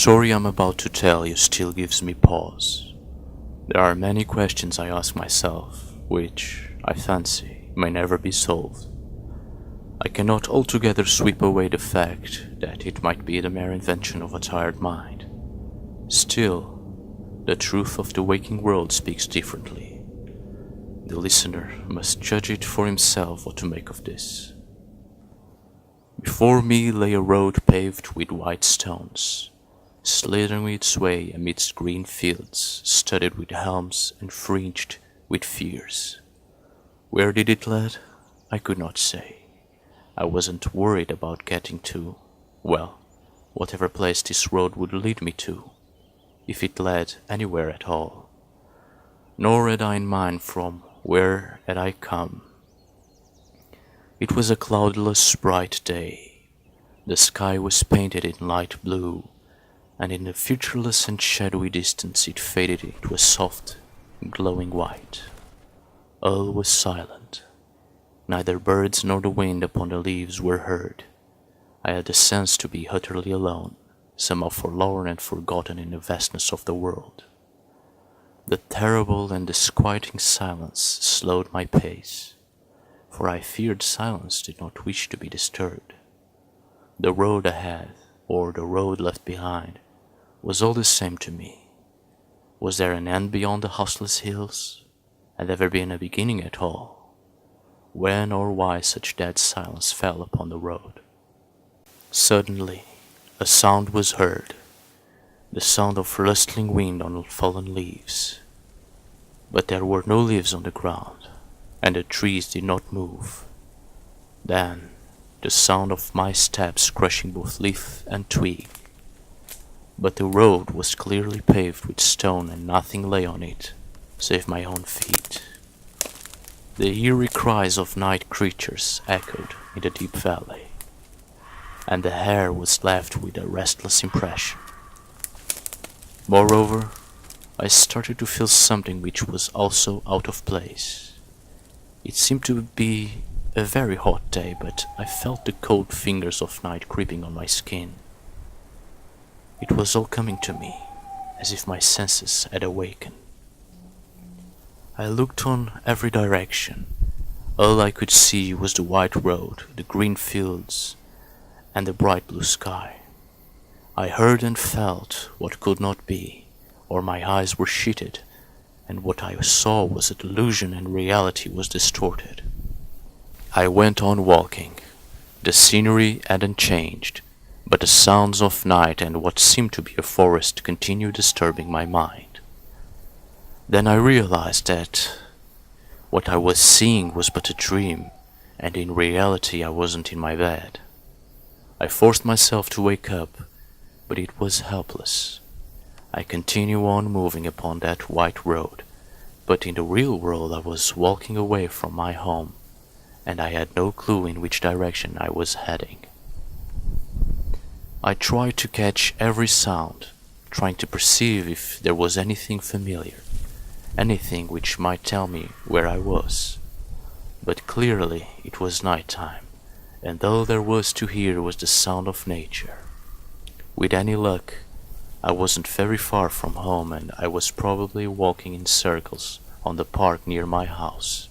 story I'm about to tell you still gives me pause. There are many questions I ask myself, which, I fancy, may never be solved. I cannot altogether sweep away the fact that it might be the mere invention of a tired mind. Still, the truth of the waking world speaks differently. The listener must judge it for himself what to make of this. Before me lay a road paved with white stones, slithering its way amidst green fields studded with elms and fringed with firs. Where did it lead? I could not say. I wasn't worried about getting to, well, whatever place this road would lead me to, if it led anywhere at all. Nor had I in mind from where had I come. It was a cloudless, bright day. The sky was painted in light blue, and in the featureless and shadowy distance it faded into a soft, glowing white. All was silent. Neither birds nor the wind upon the leaves were heard. I had the sense to be utterly alone, somehow forlorn and forgotten in the vastness of the world. The terrible and disquieting silence slowed my pace, for I feared silence did not wish to be disturbed. The road ahead, or the road left behind, was all the same to me. Was there an end beyond the houseless hills? Had there been a beginning at all? When or why such dead silence fell upon the road? Suddenly, a sound was heard, the sound of rustling wind on fallen leaves. But there were no leaves on the ground, and the trees did not move. Then, the sound of my steps crushing both leaf and twig. But the road was clearly paved with stone and nothing lay on it, save my own feet. The eerie cries of night creatures echoed in the deep valley, and the air was left with a restless impression. Moreover, I started to feel something which was also out of place. It seemed to be a very hot day, but I felt the cold fingers of night creeping on my skin. It was all coming to me, as if my senses had awakened. I looked on every direction. All I could see was the white road, the green fields, and the bright blue sky. I heard and felt what could not be, or my eyes were shitted, and what I saw was a delusion and reality was distorted. I went on walking. The scenery hadn't changed, but the sounds of night and what seemed to be a forest continued disturbing my mind. Then I realized that what I was seeing was but a dream, and in reality I wasn't in my bed. I forced myself to wake up, but it was helpless. I continued on moving upon that white road, but in the real world I was walking away from my home, and I had no clue in which direction I was heading. I tried to catch every sound, trying to perceive if there was anything familiar, anything which might tell me where I was. But clearly it was night time, and all there was to hear was the sound of nature. With any luck, I wasn't very far from home, and I was probably walking in circles on the park near my house.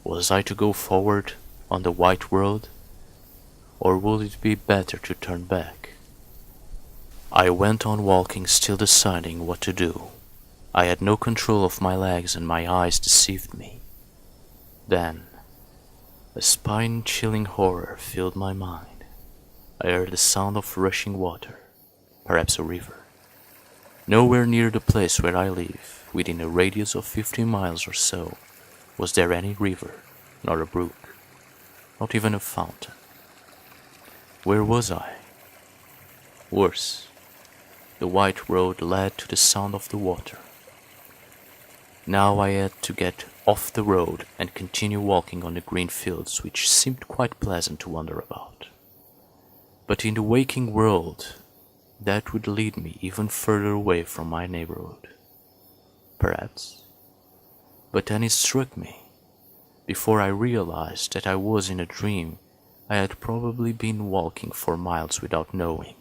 Was I to go forward on the white road, or would it be better to turn back? I went on walking, still deciding what to do. I had no control of my legs and my eyes deceived me. Then, a spine-chilling horror filled my mind. I heard the sound of rushing water, perhaps a river. Nowhere near the place where I live, within a radius of 15 miles or so, was there any river, nor a brook, not even a fountain. Where was I? Worse, the white road led to the sound of the water. Now I had to get off the road and continue walking on the green fields, which seemed quite pleasant to wander about. But in the waking world, that would lead me even further away from my neighborhood. Perhaps. But then it struck me. Before I realized that I was in a dream, I had probably been walking for miles without knowing,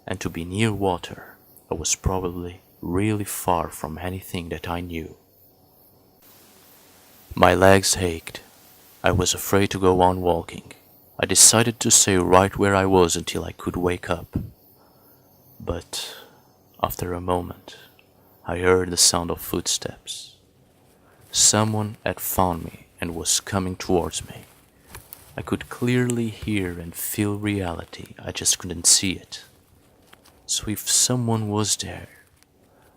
and to be near water, I was probably really far from anything that I knew. My legs ached. I was afraid to go on walking. I decided to stay right where I was until I could wake up. But after a moment, I heard the sound of footsteps. Someone had found me and was coming towards me. I could clearly hear and feel reality, I just couldn't see it. So if someone was there,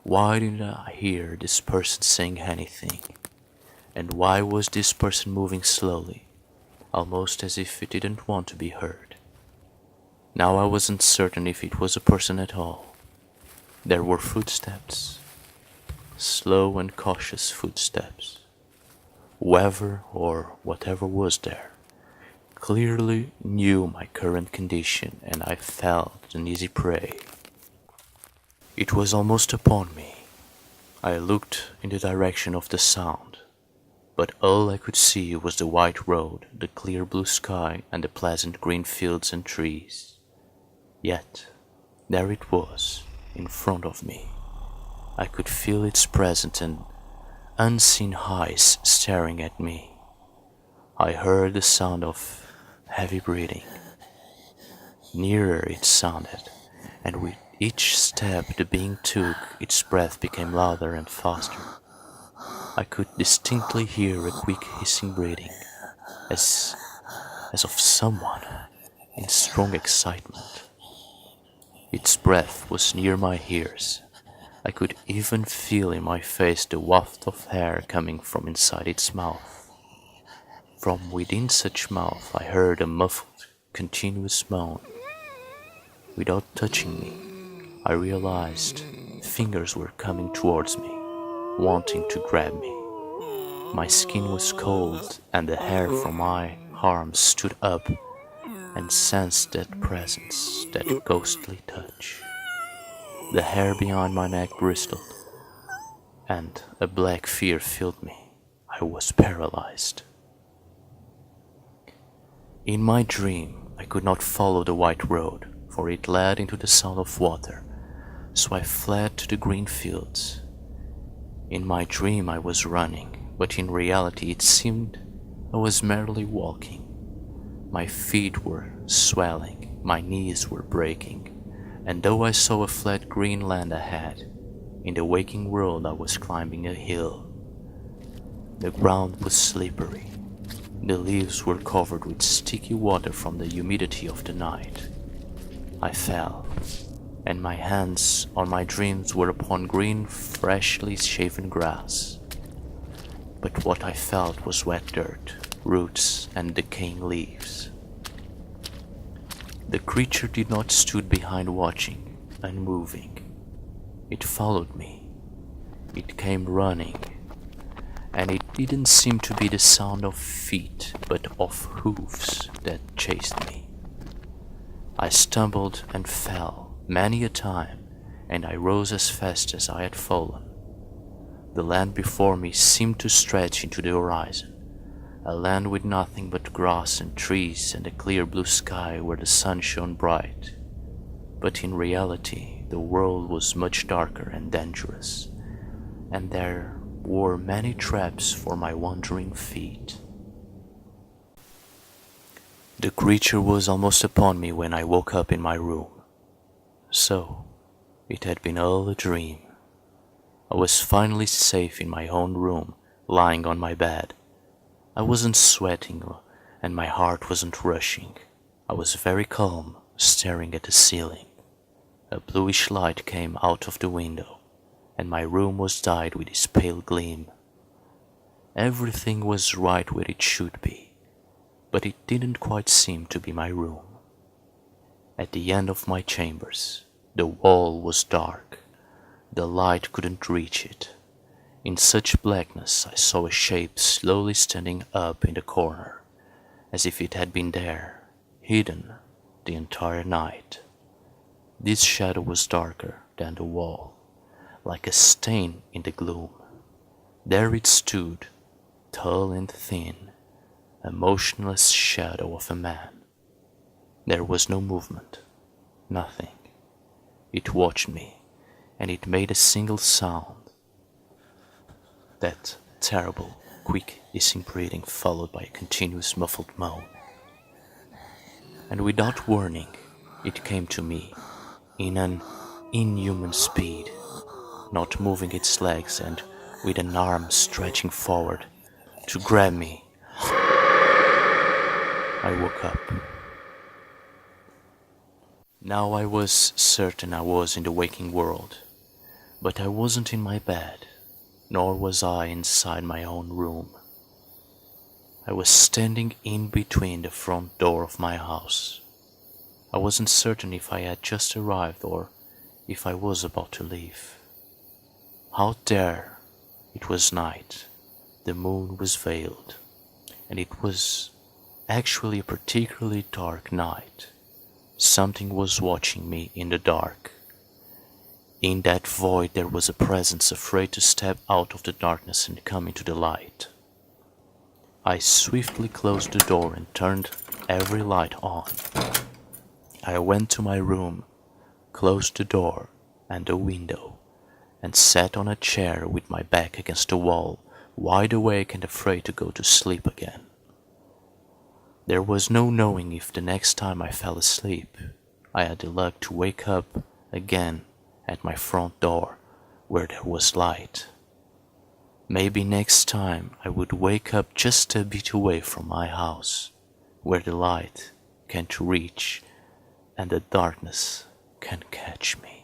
why didn't I hear this person saying anything? And why was this person moving slowly, almost as if it didn't want to be heard? Now I wasn't certain if it was a person at all. There were footsteps, slow and cautious footsteps. Whoever or whatever was there clearly knew my current condition, and I felt an easy prey. It was almost upon me. I looked in the direction of the sound, but all I could see was the white road, the clear blue sky, and the pleasant green fields and trees. Yet, there it was, in front of me. I could feel its presence and unseen eyes staring at me. I heard the sound of heavy breathing. Nearer it sounded, and with each step the being took, its breath became louder and faster. I could distinctly hear a quick hissing breathing, as of someone in strong excitement. Its breath was near my ears. I could even feel in my face the waft of air coming from inside its mouth. From within such mouth I heard a muffled, continuous moan. Without touching me, I realized fingers were coming towards me, wanting to grab me. My skin was cold, and the hair from my arms stood up and sensed that presence, that ghostly touch. The hair behind my neck bristled, and a black fear filled me. I was paralyzed. In my dream, I could not follow the white road, for it led into the sound of water, so I fled to the green fields. In my dream I was running, but in reality it seemed I was merely walking. My feet were swelling, my knees were breaking, and though I saw a flat green land ahead, in the waking world I was climbing a hill. The ground was slippery. The leaves were covered with sticky water from the humidity of the night. I fell, and my hands on my dreams were upon green, freshly shaven grass. But what I felt was wet dirt, roots, and decaying leaves. The creature did not stood behind watching, unmoving. It followed me. It came running, and it didn't seem to be the sound of feet, but of hooves that chased me. I stumbled and fell many a time, and I rose as fast as I had fallen. The land before me seemed to stretch into the horizon, a land with nothing but grass and trees and a clear blue sky where the sun shone bright. But in reality, the world was much darker and dangerous, and there were many traps for my wandering feet. The creature was almost upon me when I woke up in my room. So, it had been all a dream. I was finally safe in my own room, lying on my bed. I wasn't sweating, and my heart wasn't rushing. I was very calm, staring at the ceiling. A bluish light came out of the window, and my room was dyed with its pale gleam. Everything was right where it should be, but it didn't quite seem to be my room. At the end of my chambers, the wall was dark. The light couldn't reach it. In such blackness, I saw a shape slowly standing up in the corner, as if it had been there, hidden, the entire night. This shadow was darker than the wall, like a stain in the gloom. There it stood, tall and thin, a motionless shadow of a man. There was no movement, nothing. It watched me, and it made a single sound. That terrible, quick, hissing breathing followed by a continuous muffled moan. And without warning, it came to me, in an inhuman speed, not moving its legs and with an arm stretching forward to grab me. I woke up. Now I was certain I was in the waking world, but I wasn't in my bed, nor was I inside my own room. I was standing in between the front door of my house. I wasn't certain if I had just arrived or if I was about to leave. Out there, it was night, the moon was veiled, and it was actually a particularly dark night. Something was watching me in the dark. In that void there was a presence afraid to step out of the darkness and come into the light. I swiftly closed the door and turned every light on. I went to my room, closed the door and the window, and sat on a chair with my back against the wall, wide awake and afraid to go to sleep again. There was no knowing if the next time I fell asleep, I had the luck to wake up again at my front door where there was light. Maybe next time I would wake up just a bit away from my house, where the light can't reach and the darkness can catch me.